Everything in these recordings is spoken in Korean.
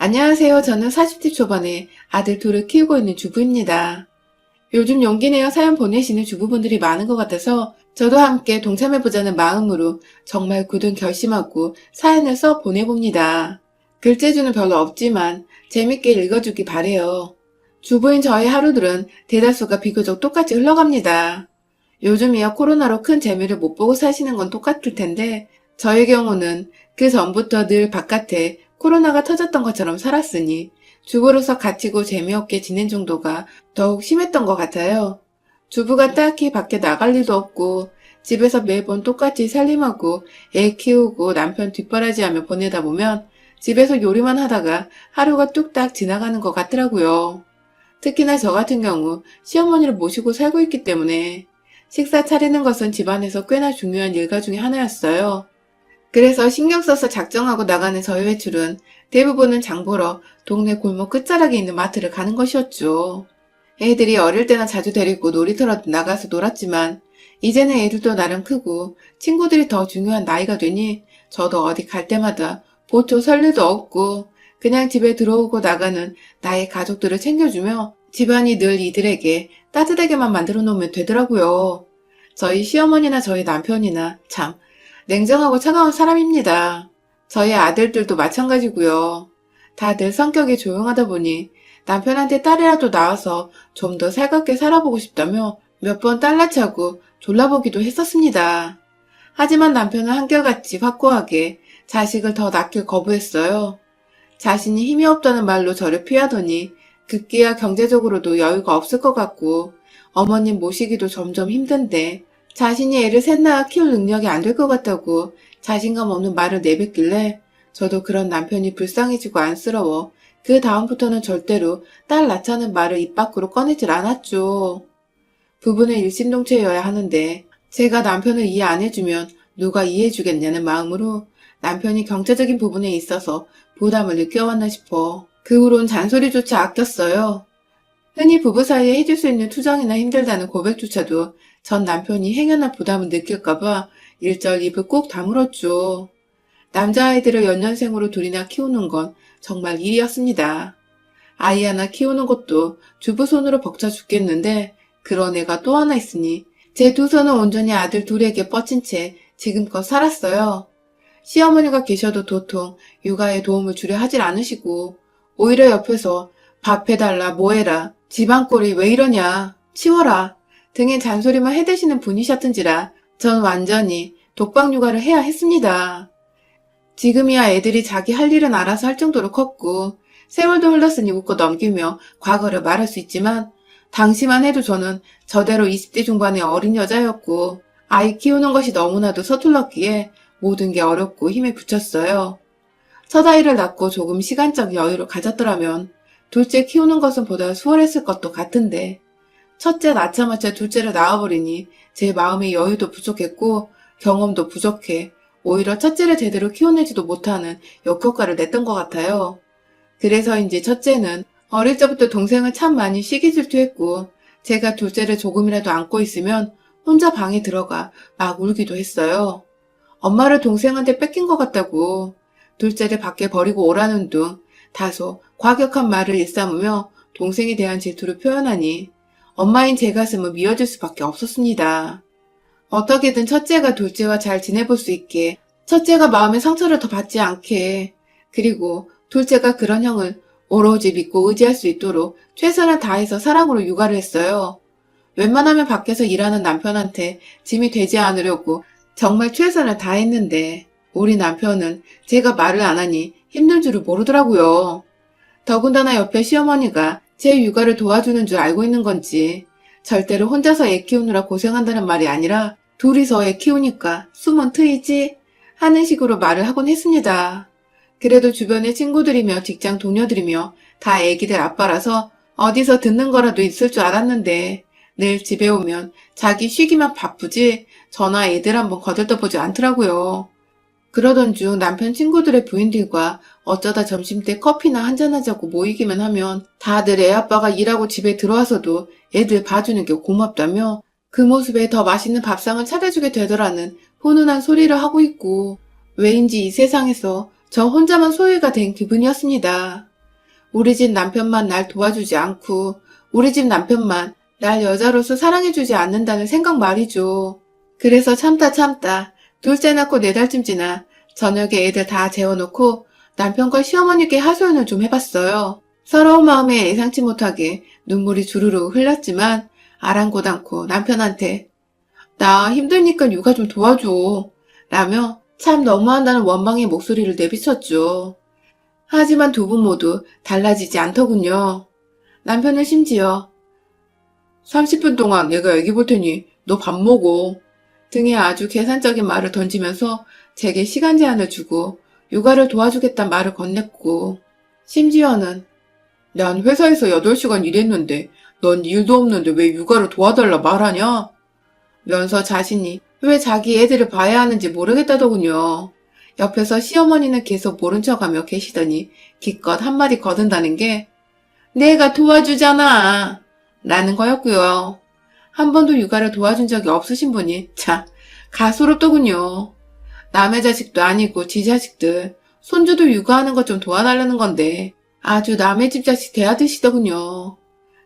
안녕하세요. 저는 40대 초반에 아들 둘을 키우고 있는 주부입니다. 요즘 용기 내어 사연 보내시는 주부분들이 많은 것 같아서 저도 함께 동참해보자는 마음으로 정말 굳은 결심하고 사연을 써 보내봅니다. 글재주는 별로 없지만 재밌게 읽어주기 바래요. 주부인 저의 하루들은 대다수가 비교적 똑같이 흘러갑니다. 요즘이야 코로나로 큰 재미를 못 보고 사시는 건 똑같을 텐데 저의 경우는 그 전부터 늘 바깥에 코로나가 터졌던 것처럼 살았으니 주부로서 갇히고 재미없게 지낸 정도가 더욱 심했던 것 같아요. 주부가 딱히 밖에 나갈 일도 없고 집에서 매번 똑같이 살림하고 애 키우고 남편 뒷바라지하며 보내다 보면 집에서 요리만 하다가 하루가 뚝딱 지나가는 것 같더라고요. 특히나 저 같은 경우 시어머니를 모시고 살고 있기 때문에 식사 차리는 것은 집안에서 꽤나 중요한 일과 중에 하나였어요. 그래서 신경 써서 작정하고 나가는 저희 외출은 대부분은 장 보러 동네 골목 끝자락에 있는 마트를 가는 것이었죠. 애들이 어릴 때나 자주 데리고 놀이터로 나가서 놀았지만 이제는 애들도 나름 크고 친구들이 더 중요한 나이가 되니 저도 어디 갈 때마다 보초 설 일도 없고 그냥 집에 들어오고 나가는 나의 가족들을 챙겨주며 집안이 늘 이들에게 따뜻하게만 만들어 놓으면 되더라고요. 저희 시어머니나 저희 남편이나 참 냉정하고 차가운 사람입니다. 저희 아들들도 마찬가지고요. 다들 성격이 조용하다 보니 남편한테 딸이라도 낳아서 좀 더 살갑게 살아보고 싶다며 몇 번 딸라차고 졸라보기도 했었습니다. 하지만 남편은 한결같이 확고하게 자식을 더 낳길 거부했어요. 자신이 힘이 없다는 말로 저를 피하더니 급기야 경제적으로도 여유가 없을 것 같고 어머님 모시기도 점점 힘든데 자신이 애를 셋 낳아 키울 능력이 안 될 것 같다고 자신감 없는 말을 내뱉길래 저도 그런 남편이 불쌍해지고 안쓰러워 그 다음부터는 절대로 딸 낳자는 말을 입 밖으로 꺼내질 않았죠. 부부는 일심동체여야 하는데 제가 남편을 이해 안 해주면 누가 이해해주겠냐는 마음으로 남편이 경제적인 부분에 있어서 부담을 느껴왔나 싶어 그 후론 잔소리조차 아꼈어요. 흔히 부부 사이에 해줄 수 있는 투정이나 힘들다는 고백조차도 전 남편이 행여나 부담을 느낄까봐 일절 입을 꾹 다물었죠. 남자아이들을 연년생으로 둘이나 키우는 건 정말 일이었습니다. 아이 하나 키우는 것도 주부 손으로 벅차 죽겠는데 그런 애가 또 하나 있으니 제 두 손은 온전히 아들 둘에게 뻗친 채 지금껏 살았어요. 시어머니가 계셔도 도통 육아에 도움을 주려 하질 않으시고 오히려 옆에서 밥 해달라 뭐해라 집안꼴이 왜 이러냐 치워라 등의 잔소리만 해대시는 분이셨던지라 전 완전히 독박 육아를 해야 했습니다. 지금이야 애들이 자기 할 일은 알아서 할 정도로 컸고 세월도 흘렀으니 웃고 넘기며 과거를 말할 수 있지만 당시만 해도 저는 저대로 20대 중반의 어린 여자였고 아이 키우는 것이 너무나도 서툴렀기에 모든 게 어렵고 힘에 부쳤어요. 첫 아이를 낳고 조금 시간적 여유를 가졌더라면 둘째 키우는 것은 보다 수월했을 것도 같은데 첫째 낳자마자 둘째를 낳아버리니 제 마음의 여유도 부족했고 경험도 부족해 오히려 첫째를 제대로 키워내지도 못하는 역효과를 냈던 것 같아요. 그래서인지 첫째는 어릴 적부터 동생을 참 많이 시기 질투했고 제가 둘째를 조금이라도 안고 있으면 혼자 방에 들어가 막 울기도 했어요. 엄마를 동생한테 뺏긴 것 같다고 둘째를 밖에 버리고 오라는 둥 다소 과격한 말을 일삼으며 동생에 대한 질투를 표현하니 엄마인 제 가슴은 미어질 수밖에 없었습니다. 어떻게든 첫째가 둘째와 잘 지내볼 수 있게 첫째가 마음의 상처를 더 받지 않게 그리고 둘째가 그런 형을 오로지 믿고 의지할 수 있도록 최선을 다해서 사랑으로 육아를 했어요. 웬만하면 밖에서 일하는 남편한테 짐이 되지 않으려고 정말 최선을 다했는데 우리 남편은 제가 말을 안 하니 힘든 줄을 모르더라고요. 더군다나 옆에 시어머니가 제 육아를 도와주는 줄 알고 있는 건지 절대로 혼자서 애 키우느라 고생한다는 말이 아니라 둘이서 애 키우니까 숨은 트이지 하는 식으로 말을 하곤 했습니다. 그래도 주변의 친구들이며 직장 동료들이며 다 애기들 아빠라서 어디서 듣는 거라도 있을 줄 알았는데 늘 집에 오면 자기 쉬기만 바쁘지 저나 애들 한번 거들떠보지 않더라고요. 그러던 중 남편 친구들의 부인들과 어쩌다 점심때 커피나 한잔하자고 모이기만 하면 다들 애아빠가 일하고 집에 들어와서도 애들 봐주는 게 고맙다며 그 모습에 더 맛있는 밥상을 차려주게 되더라는 훈훈한 소리를 하고 있고 왜인지 이 세상에서 저 혼자만 소유가 된 기분이었습니다. 우리 집 남편만 날 도와주지 않고 우리 집 남편만 날 여자로서 사랑해주지 않는다는 생각 말이죠. 그래서 참다 둘째 낳고 4달쯤 지나 저녁에 애들 다 재워놓고 남편과 시어머니께 하소연을 좀 해봤어요. 서러운 마음에 예상치 못하게 눈물이 주르르 흘렀지만 아랑곳않고 남편한테 나 힘드니까 육아 좀 도와줘 라며 참 너무한다는 원망의 목소리를 내비쳤죠. 하지만 두 분 모두 달라지지 않더군요. 남편은 심지어 30분 동안 내가 애기 볼 테니 너 밥 먹어 등의 아주 계산적인 말을 던지면서 제게 시간 제한을 주고 육아를 도와주겠다는 말을 건넸고 심지어는 난 회사에서 8시간 일했는데 넌 일도 없는데 왜 육아를 도와달라 말하냐? 면서 자신이 왜 자기 애들을 봐야 하는지 모르겠다더군요. 옆에서 시어머니는 계속 모른 척하며 계시더니 기껏 한마디 거둔다는 게 내가 도와주잖아 라는 거였고요. 한 번도 육아를 도와준 적이 없으신 분이 참 가소롭더군요. 남의 자식도 아니고 지 자식들 손주도 육아하는 것 좀 도와달라는 건데 아주 남의 집 자식 대하듯이더군요.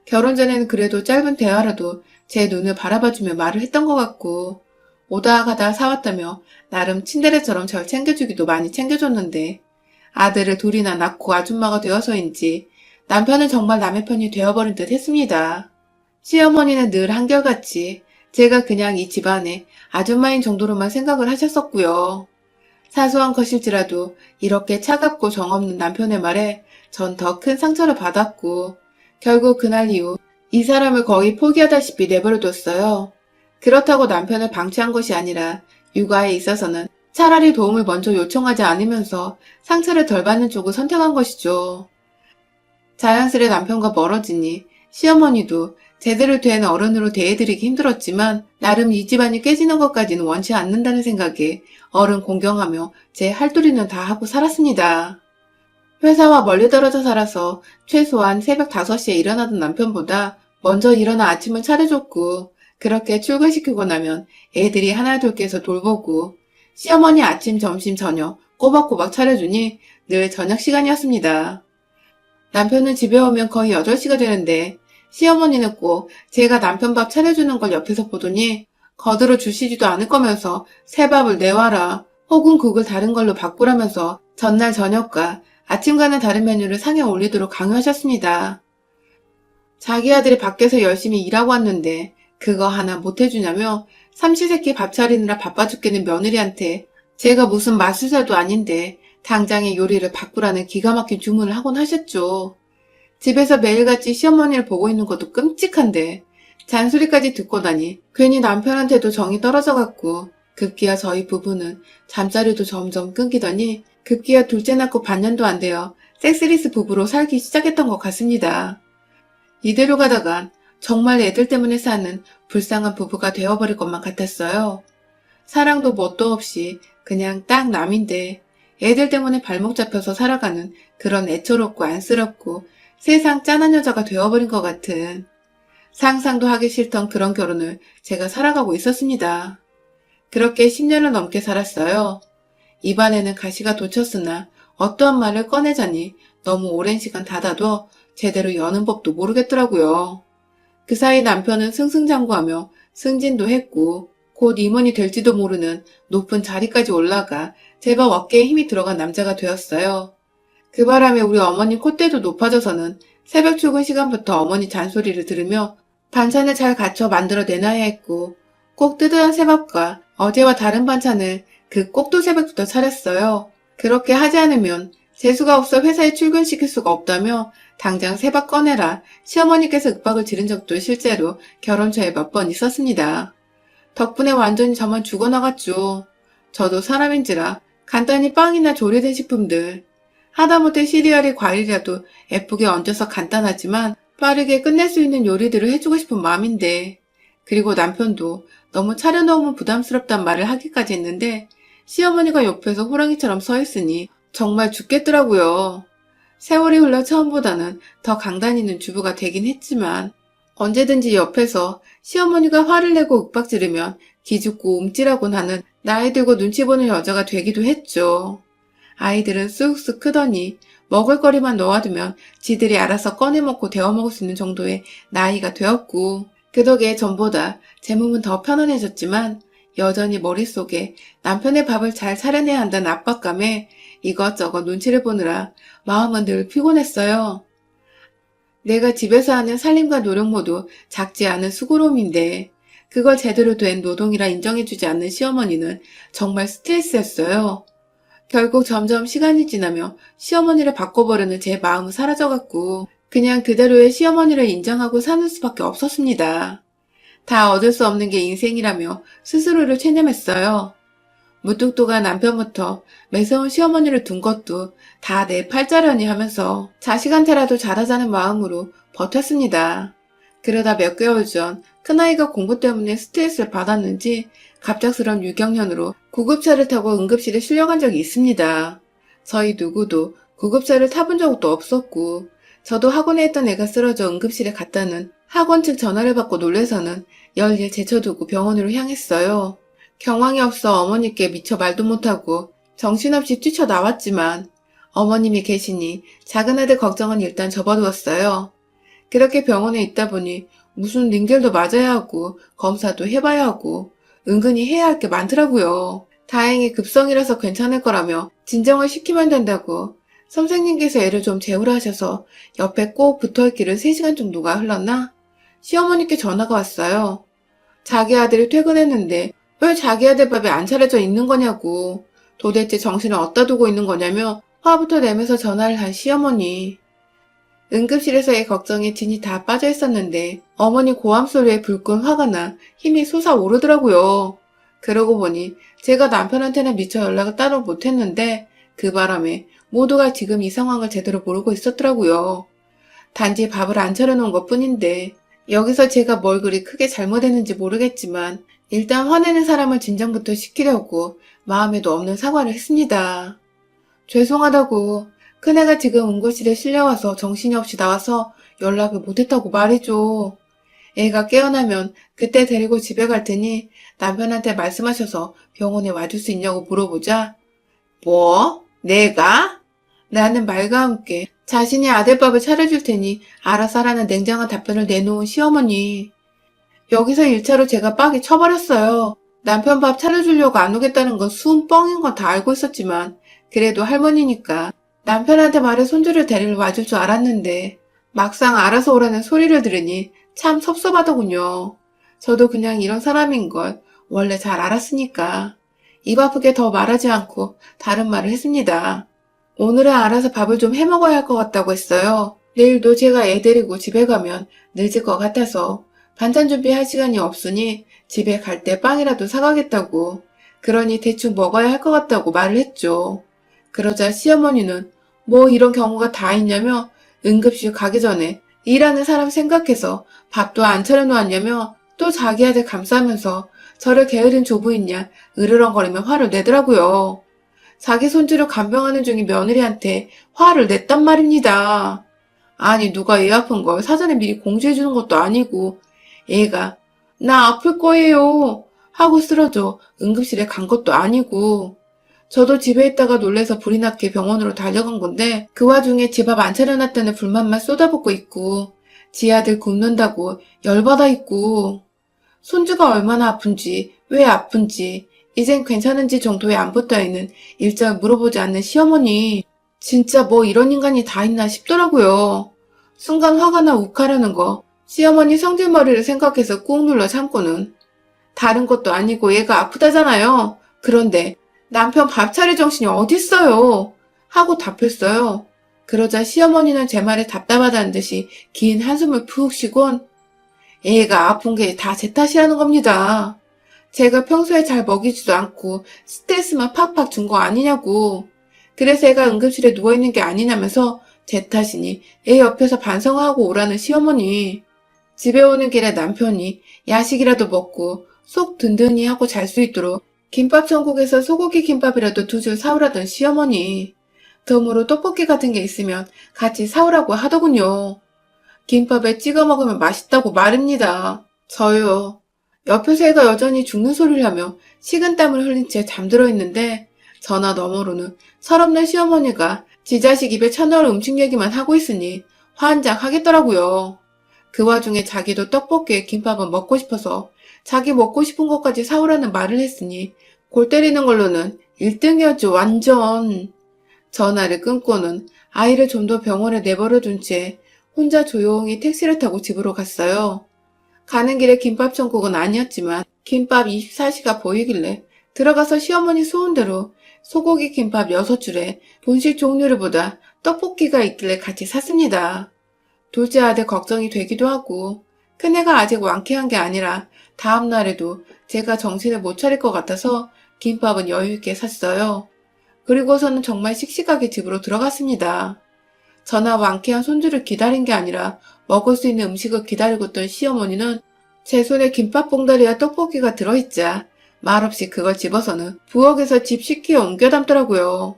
결혼 전에는 그래도 짧은 대화라도 제 눈을 바라봐주며 말을 했던 것 같고 오다 가다 사왔다며 나름 친데레처럼 절 챙겨주기도 많이 챙겨줬는데 아들을 둘이나 낳고 아줌마가 되어서인지 남편은 정말 남의 편이 되어버린 듯 했습니다. 시어머니는 늘 한결같이 제가 그냥 이 집안의 아줌마인 정도로만 생각을 하셨었고요. 사소한 것일지라도 이렇게 차갑고 정없는 남편의 말에 전 더 큰 상처를 받았고 결국 그날 이후 이 사람을 거의 포기하다시피 내버려뒀어요. 그렇다고 남편을 방치한 것이 아니라 육아에 있어서는 차라리 도움을 먼저 요청하지 않으면서 상처를 덜 받는 쪽을 선택한 것이죠. 자연스레 남편과 멀어지니 시어머니도 제대로 된 어른으로 대해드리기 힘들었지만 나름 이 집안이 깨지는 것까지는 원치 않는다는 생각에 어른 공경하며 제 할도리는 다 하고 살았습니다. 회사와 멀리 떨어져 살아서 최소한 새벽 5시에 일어나던 남편보다 먼저 일어나 아침을 차려줬고 그렇게 출근시키고 나면 애들이 하나둘 깨서 돌보고 시어머니 아침, 점심, 저녁 꼬박꼬박 차려주니 늘 저녁 시간이었습니다. 남편은 집에 오면 거의 8시가 되는데 시어머니는 꼭 제가 남편 밥 차려주는 걸 옆에서 보더니 거들어 주시지도 않을 거면서 새 밥을 내와라 혹은 국을 다른 걸로 바꾸라면서 전날 저녁과 아침과는 다른 메뉴를 상에 올리도록 강요하셨습니다. 자기 아들이 밖에서 열심히 일하고 왔는데 그거 하나 못해주냐며 삼시세끼 밥 차리느라 바빠 죽겠는 며느리한테 제가 무슨 마술사도 아닌데 당장에 요리를 바꾸라는 기가 막힌 주문을 하곤 하셨죠. 집에서 매일같이 시어머니를 보고 있는 것도 끔찍한데 잔소리까지 듣고 나니 괜히 남편한테도 정이 떨어져갖고 급기야 저희 부부는 잠자리도 점점 끊기더니 급기야 둘째 낳고 반년도 안 되어 섹스리스 부부로 살기 시작했던 것 같습니다. 이대로 가다간 정말 애들 때문에 사는 불쌍한 부부가 되어버릴 것만 같았어요. 사랑도 뭣도 없이 그냥 딱 남인데 애들 때문에 발목 잡혀서 살아가는 그런 애처롭고 안쓰럽고 세상 짠한 여자가 되어버린 것 같은 상상도 하기 싫던 그런 결혼을 제가 살아가고 있었습니다. 그렇게 10년을 넘게 살았어요. 입안에는 가시가 돋쳤으나 어떠한 말을 꺼내자니 너무 오랜 시간 닫아둬 제대로 여는 법도 모르겠더라고요. 그 사이 남편은 승승장구하며 승진도 했고 곧 임원이 될지도 모르는 높은 자리까지 올라가 제법 어깨에 힘이 들어간 남자가 되었어요. 그 바람에 우리 어머니 콧대도 높아져서는 새벽 출근 시간부터 어머니 잔소리를 들으며 반찬을 잘 갖춰 만들어 내놔야 했고 꼭 뜨뜻한 새밥과 어제와 다른 반찬을 그 꼭두 새벽부터 차렸어요. 그렇게 하지 않으면 재수가 없어 회사에 출근시킬 수가 없다며 당장 새밥 꺼내라 시어머니께서 윽박을 지른 적도 실제로 결혼 초에 몇 번 있었습니다. 덕분에 완전히 저만 죽어나갔죠. 저도 사람인지라 간단히 빵이나 조리된 식품들 하다못해 시리얼이 과일이라도 예쁘게 얹어서 간단하지만 빠르게 끝낼 수 있는 요리들을 해주고 싶은 마음인데 그리고 남편도 너무 차려놓으면 부담스럽단 말을 하기까지 했는데 시어머니가 옆에서 호랑이처럼 서 있으니 정말 죽겠더라고요. 세월이 흘러 처음보다는 더 강단있는 주부가 되긴 했지만 언제든지 옆에서 시어머니가 화를 내고 윽박 지르면 기죽고 움찔하곤 하는 나이 들고 눈치 보는 여자가 되기도 했죠. 아이들은 쑥쑥 크더니 먹을거리만 놓아두면 지들이 알아서 꺼내 먹고 데워 먹을 수 있는 정도의 나이가 되었고, 그 덕에 전보다 제 몸은 더 편안해졌지만 여전히 머릿속에 남편의 밥을 잘 차려내야 한다는 압박감에 이것저것 눈치를 보느라 마음은 늘 피곤했어요. 내가 집에서 하는 살림과 노력 모두 작지 않은 수고로움인데 그걸 제대로 된 노동이라 인정해주지 않는 시어머니는 정말 스트레스였어요. 결국 점점 시간이 지나며 시어머니를 바꿔보려는 제 마음은 사라져갔고 그냥 그대로의 시어머니를 인정하고 사는 수밖에 없었습니다. 다 얻을 수 없는 게 인생이라며 스스로를 체념했어요. 무뚝뚝한 남편부터 매서운 시어머니를 둔 것도 다 내 팔자려니 하면서 자식한테라도 잘하자는 마음으로 버텼습니다. 그러다 몇 개월 전 큰아이가 공부 때문에 스트레스를 받았는지 갑작스런 유경련으로 구급차를 타고 응급실에 실려간 적이 있습니다. 저희 누구도 구급차를 타본 적도 없었고 저도 학원에 있던 애가 쓰러져 응급실에 갔다는 학원 측 전화를 받고 놀래서는 열일 제쳐두고 병원으로 향했어요. 경황이 없어 어머니께 미처 말도 못하고 정신없이 뛰쳐나왔지만 어머님이 계시니 작은 아들 걱정은 일단 접어두었어요. 그렇게 병원에 있다 보니 무슨 링겔도 맞아야 하고 검사도 해봐야 하고 은근히 해야 할 게 많더라고요. 다행히 급성이라서 괜찮을 거라며 진정을 시키면 된다고 선생님께서 애를 좀 재우라 하셔서 옆에 꼭 붙어있기를 3시간 정도가 흘렀나? 시어머니께 전화가 왔어요. 자기 아들이 퇴근했는데 왜 자기 아들 밥이 안 차려져 있는 거냐고, 도대체 정신을 어디다 두고 있는 거냐며 화부터 내면서 전화를 한 시어머니. 응급실에서의 걱정에 진이 다 빠져 있었는데 어머니 고함 소리에 불끈 화가 나 힘이 솟아오르더라고요. 그러고 보니 제가 남편한테는 미처 연락을 따로 못했는데 그 바람에 모두가 지금 이 상황을 제대로 모르고 있었더라고요. 단지 밥을 안 차려놓은 것 뿐인데 여기서 제가 뭘 그리 크게 잘못했는지 모르겠지만 일단 화내는 사람을 진정부터 시키려고 마음에도 없는 사과를 했습니다. 죄송하다고, 큰애가 지금 응급실에 실려와서 정신이 없이 나와서 연락을 못했다고 말해줘. 애가 깨어나면 그때 데리고 집에 갈 테니 남편한테 말씀하셔서 병원에 와줄 수 있냐고 물어보자. 뭐? 내가? 라는 말과 함께 자신이 아들밥을 차려줄 테니 알아서 하라는 냉정한 답변을 내놓은 시어머니. 여기서 1차로 제가 빡이 쳐버렸어요. 남편 밥 차려주려고 안 오겠다는 건 수은 뻥인 건 다 알고 있었지만 그래도 할머니니까 남편한테 말해 손주를 데리러 와줄 줄 알았는데 막상 알아서 오라는 소리를 들으니 참 섭섭하더군요. 저도 그냥 이런 사람인 걸 원래 잘 알았으니까 입 아프게 더 말하지 않고 다른 말을 했습니다. 오늘은 알아서 밥을 좀 해먹어야 할 것 같다고 했어요. 내일도 제가 애 데리고 집에 가면 늦을 것 같아서 반찬 준비할 시간이 없으니 집에 갈 때 빵이라도 사가겠다고, 그러니 대충 먹어야 할 것 같다고 말을 했죠. 그러자 시어머니는 뭐 이런 경우가 다 있냐며 응급실 가기 전에 일하는 사람 생각해서 밥도 안 차려놓았냐며 또 자기 아들 감싸면서 저를 게으른 조부인냐 으르렁거리며 화를 내더라고요. 자기 손주를 간병하는 중인 며느리한테 화를 냈단 말입니다. 아니 누가 애 아픈 걸 사전에 미리 공지해주는 것도 아니고 애가 나 아플 거예요 하고 쓰러져 응급실에 간 것도 아니고 저도 집에 있다가 놀래서 불이 났게 병원으로 달려간 건데 그 와중에 집 앞 안 차려놨다는 불만만 쏟아붓고 있고 지 아들 굶는다고 열받아 있고 손주가 얼마나 아픈지 왜 아픈지 이젠 괜찮은지 정도의 안부 따위는 일절 물어보지 않는 시어머니. 진짜 뭐 이런 인간이 다 있나 싶더라고요. 순간 화가 나 욱하려는 거 시어머니 성질머리를 생각해서 꾹 눌러 참고는 다른 것도 아니고 얘가 아프다잖아요. 그런데 남편 밥 차릴 정신이 어딨어요 하고 답했어요. 그러자 시어머니는 제 말에 답답하다는 듯이 긴 한숨을 푹 쉬곤 애가 아픈 게 다 제 탓이라는 겁니다. 제가 평소에 잘 먹이지도 않고 스트레스만 팍팍 준 거 아니냐고. 그래서 애가 응급실에 누워있는 게 아니냐면서 제 탓이니 애 옆에서 반성하고 오라는 시어머니. 집에 오는 길에 남편이 야식이라도 먹고 속 든든히 하고 잘 수 있도록 김밥 천국에서 소고기 김밥이라도 2줄 사오라던 시어머니. 덤으로 떡볶이 같은 게 있으면 같이 사오라고 하더군요. 김밥에 찍어 먹으면 맛있다고 말입니다. 저요. 옆에서 애가 여전히 죽는 소리를 하며 식은땀을 흘린 채 잠들어 있는데 전화 너머로는 철없는 시어머니가 지 자식 입에 쳐넣을 음식 얘기만 하고 있으니 환장하겠더라고요. 그 와중에 자기도 떡볶이에 김밥은 먹고 싶어서 자기 먹고 싶은 것까지 사오라는 말을 했으니 골 때리는 걸로는 1등이었죠, 완전. 전화를 끊고는 아이를 좀 더 병원에 내버려 둔 채 혼자 조용히 택시를 타고 집으로 갔어요. 가는 길에 김밥 천국은 아니었지만 김밥 24시가 보이길래 들어가서 시어머니 소원대로 소고기 김밥 6줄에 본식 종류를 보다 떡볶이가 있길래 같이 샀습니다. 둘째 아들 걱정이 되기도 하고 큰애가 아직 완쾌한 게 아니라 다음 날에도 제가 정신을 못 차릴 것 같아서 김밥은 여유있게 샀어요. 그리고서는 정말 씩씩하게 집으로 들어갔습니다. 저나 완쾌한 손주를 기다린 게 아니라 먹을 수 있는 음식을 기다리고 있던 시어머니는 제 손에 김밥 봉다리와 떡볶이가 들어있자 말없이 그걸 집어서는 부엌에서 집 식기에 옮겨 담더라고요.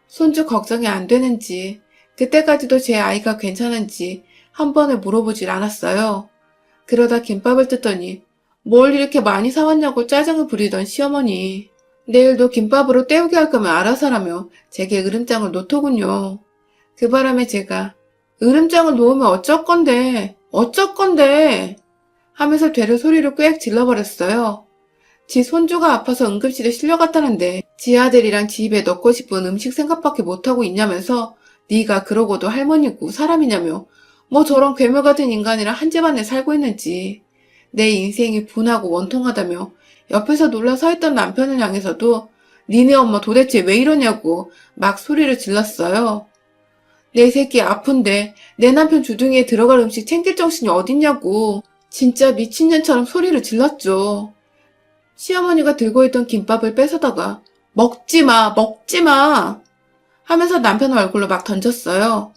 손주 걱정이 안 되는지 그때까지도 제 아이가 괜찮은지 한 번을 물어보질 않았어요. 그러다 김밥을 뜯더니 뭘 이렇게 많이 사왔냐고 짜증을 부리던 시어머니. 내일도 김밥으로 때우게 할 거면 알아서 하라며 제게 으름장을 놓더군요. 그 바람에 제가 으름장을 놓으면 어쩔 건데 하면서 되려 소리를 꽥 질러버렸어요. 지 손주가 아파서 응급실에 실려갔다는데 지 아들이랑 지 입에 넣고 싶은 음식 생각밖에 못하고 있냐면서 네가 그러고도 할머니고 사람이냐며 뭐 저런 괴물 같은 인간이랑 한 집안에 살고 있는지 내 인생이 분하고 원통하다며 옆에서 놀라 서 있던 남편을 향해서도 니네 엄마 도대체 왜 이러냐고 막 소리를 질렀어요. 내 새끼 아픈데 내 남편 주둥이에 들어갈 음식 챙길 정신이 어딨냐고 진짜 미친년처럼 소리를 질렀죠. 시어머니가 들고 있던 김밥을 뺏어다가 먹지 마 하면서 남편 얼굴로 막 던졌어요.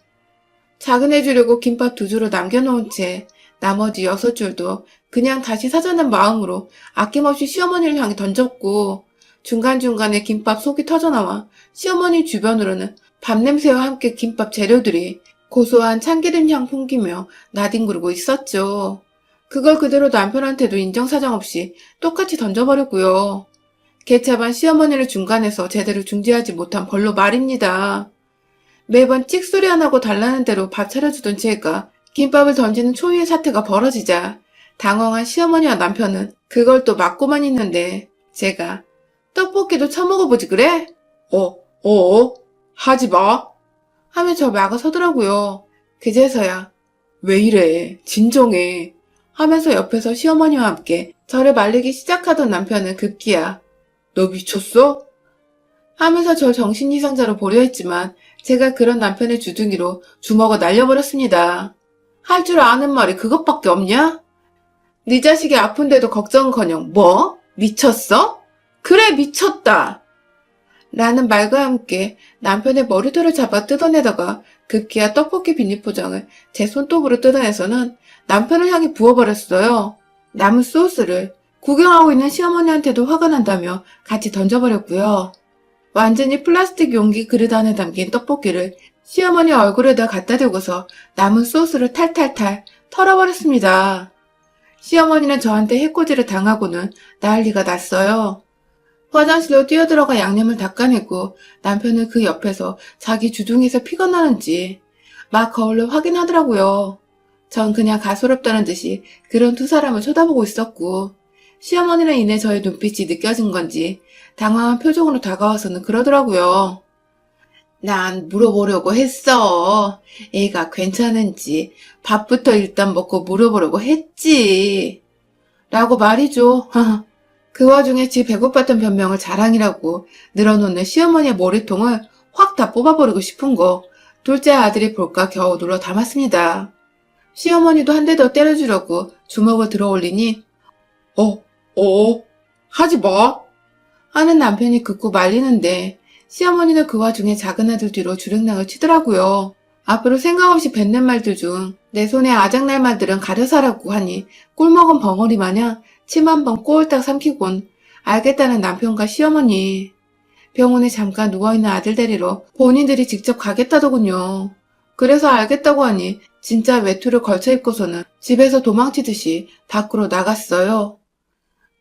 작은 애 주려고 김밥 2줄을 남겨놓은 채 나머지 6줄도 그냥 다시 사자는 마음으로 아낌없이 시어머니를 향해 던졌고 중간중간에 김밥 속이 터져나와 시어머니 주변으로는 밥냄새와 함께 김밥 재료들이 고소한 참기름 향 풍기며 나뒹구르고 있었죠. 그걸 그대로 남편한테도 인정사정 없이 똑같이 던져버렸고요. 개차반 시어머니를 중간에서 제대로 중지하지 못한 벌로 말입니다. 매번 찍소리 안 하고 달라는 대로 밥 차려주던 제가 김밥을 던지는 초유의 사태가 벌어지자 당황한 시어머니와 남편은 그걸 또 막고만 있는데 제가 떡볶이도 처먹어보지 그래? 하지 마 하며 저 막아서더라고요. 그제서야 왜 이래 진정해 하면서 옆에서 시어머니와 함께 저를 말리기 시작하던 남편은 급기야 너 미쳤어? 하면서 저 정신이상자로 보려 했지만 제가 그런 남편의 주둥이로 주먹을 날려버렸습니다. 할 줄 아는 말이 그것밖에 없냐? 네 자식이 아픈데도 걱정은커녕 뭐? 미쳤어? 그래 미쳤다! 라는 말과 함께 남편의 머리털을 잡아 뜯어내다가 급기야 떡볶이 비닐포장을 제 손톱으로 뜯어내서는 남편을 향해 부어버렸어요. 남은 소스를 구경하고 있는 시어머니한테도 화가 난다며 같이 던져버렸고요. 완전히 플라스틱 용기 그릇 안에 담긴 떡볶이를 시어머니 얼굴에다 갖다 대고서 남은 소스를 탈탈탈 털어버렸습니다. 시어머니는 저한테 해코지를 당하고는 난리가 났어요. 화장실로 뛰어들어가 양념을 닦아내고 남편은 그 옆에서 자기 주둥이에서 피가 나는지 막 거울로 확인하더라고요. 전 그냥 가소롭다는 듯이 그런 두 사람을 쳐다보고 있었고 시어머니는 이내 저의 눈빛이 느껴진 건지 당황한 표정으로 다가와서는 그러더라고요. 난 물어보려고 했어. 애가 괜찮은지 밥부터 일단 먹고 물어보려고 했지. 라고 말이죠. 그 와중에 지 배고팠던 변명을 자랑이라고 늘어놓는 시어머니의 머리통을 확 다 뽑아버리고 싶은 거 둘째 아들이 볼까 겨우 눌러 담았습니다. 시어머니도 한 대 더 때려주려고 주먹을 들어 올리니 하지 마 하는 남편이 극구 말리는데 시어머니는 그 와중에 작은 아들 뒤로 주랭랑을 치더라고요. 앞으로 생각 없이 뱉는 말들 중 내 손에 아작날 말들은 가려서 하라고 하니 꿀먹은 벙어리 마냥 침 한 번 꼴딱 삼키곤 알겠다는 남편과 시어머니. 병원에 잠깐 누워있는 아들 데리러 본인들이 직접 가겠다더군요. 그래서 알겠다고 하니 진짜 외투를 걸쳐 입고서는 집에서 도망치듯이 밖으로 나갔어요.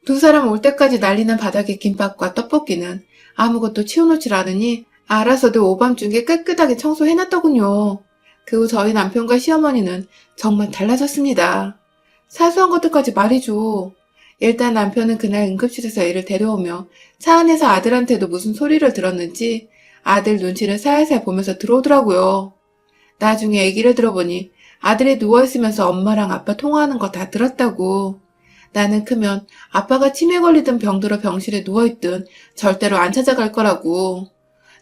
두 사람 올 때까지 난리난 바닥의 김밥과 떡볶이는 아무것도 치워놓질 않으니 알아서도 오밤중에 깨끗하게 청소해놨더군요. 그 후 저희 남편과 시어머니는 정말 달라졌습니다. 사소한 것들까지 말이죠. 일단 남편은 그날 응급실에서 애를 데려오며 차 안에서 아들한테도 무슨 소리를 들었는지 아들 눈치를 살살 보면서 들어오더라고요. 나중에 얘기를 들어보니 아들이 누워있으면서 엄마랑 아빠 통화하는 거 다 들었다고. 나는 크면 아빠가 치매 걸리든 병들어 병실에 누워있든 절대로 안 찾아갈 거라고.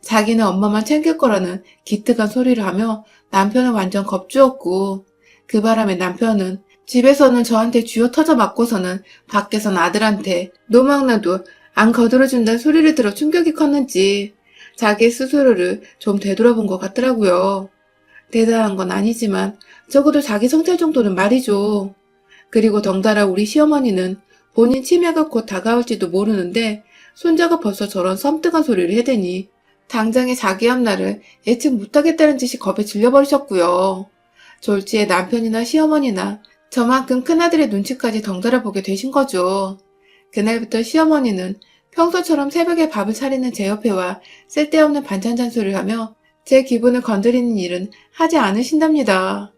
자기는 엄마만 챙길 거라는 기특한 소리를 하며 남편은 완전 겁주었고, 그 바람에 남편은 집에서는 저한테 쥐어 터져 맞고서는 밖에선 아들한테 노망나도 안 거들어준다는 소리를 들어 충격이 컸는지 자기 스스로를 좀 되돌아본 것 같더라고요. 대단한 건 아니지만 적어도 자기 성찰 정도는 말이죠. 그리고 덩달아 우리 시어머니는 본인 치매가 곧 다가올지도 모르는데 손자가 벌써 저런 섬뜩한 소리를 해대니 당장에 자기 앞날을 예측 못하겠다는 듯이 겁에 질려버리셨고요. 졸지에 남편이나 시어머니나 저만큼 큰아들의 눈치까지 덩달아 보게 되신 거죠. 그날부터 시어머니는 평소처럼 새벽에 밥을 차리는 제 옆에 와 쓸데없는 반찬 잔소리를 하며 제 기분을 건드리는 일은 하지 않으신답니다.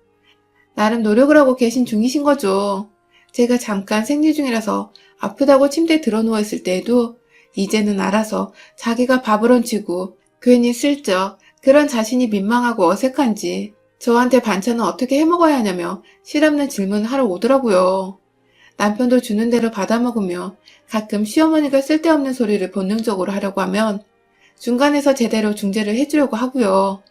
나름 노력을 하고 계신 중이신 거죠. 제가 잠깐 생리 중이라서 아프다고 침대에 들어 누워있을 때에도 이제는 알아서 자기가 밥을 얹히고 괜히 슬쩍 그런 자신이 민망하고 어색한지 저한테 반찬은 어떻게 해먹어야 하냐며 실없는 질문을 하러 오더라고요. 남편도 주는 대로 받아먹으며 가끔 시어머니가 쓸데없는 소리를 본능적으로 하려고 하면 중간에서 제대로 중재를 해주려고 하고요.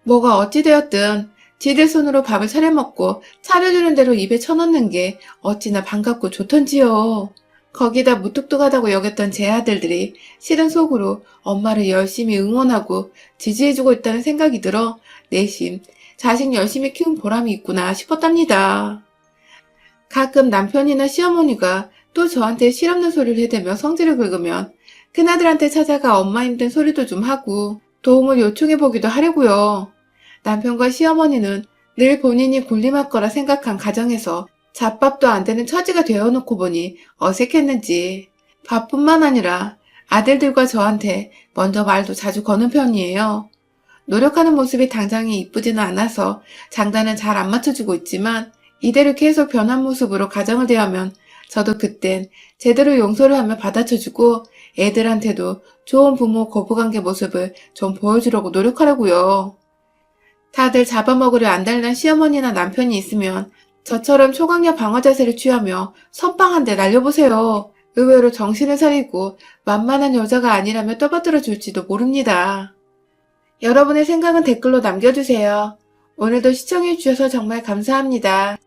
뭐가 어찌되었든 지들 손으로 밥을 차려 먹고 차려주는 대로 입에 쳐넣는 게 어찌나 반갑고 좋던지요. 거기다 무뚝뚝하다고 여겼던 제 아들들이 실은 속으로 엄마를 열심히 응원하고 지지해주고 있다는 생각이 들어 내심 자식 열심히 키운 보람이 있구나 싶었답니다. 가끔 남편이나 시어머니가 또 저한테 실없는 소리를 해대며 성질을 긁으면 큰아들한테 찾아가 엄마 힘든 소리도 좀 하고 도움을 요청해보기도 하려고요. 남편과 시어머니는 늘 본인이 군림할 거라 생각한 가정에서 잡밥도 안 되는 처지가 되어놓고 보니 어색했는지 밥뿐만 아니라 아들들과 저한테 먼저 말도 자주 거는 편이에요. 노력하는 모습이 당장에 이쁘지는 않아서 장단은 잘 안 맞춰주고 있지만 이대로 계속 변한 모습으로 가정을 대하면 저도 그땐 제대로 용서를 하며 받아쳐주고 애들한테도 좋은 부모 고부관계 모습을 좀 보여주려고 노력하려고요. 다들 잡아먹으려 안달난 시어머니나 남편이 있으면 저처럼 초강력 방어 자세를 취하며 선빵 한 대 날려보세요. 의외로 정신을 차리고 만만한 여자가 아니라며 떠받들어 줄지도 모릅니다. 여러분의 생각은 댓글로 남겨주세요. 오늘도 시청해주셔서 정말 감사합니다.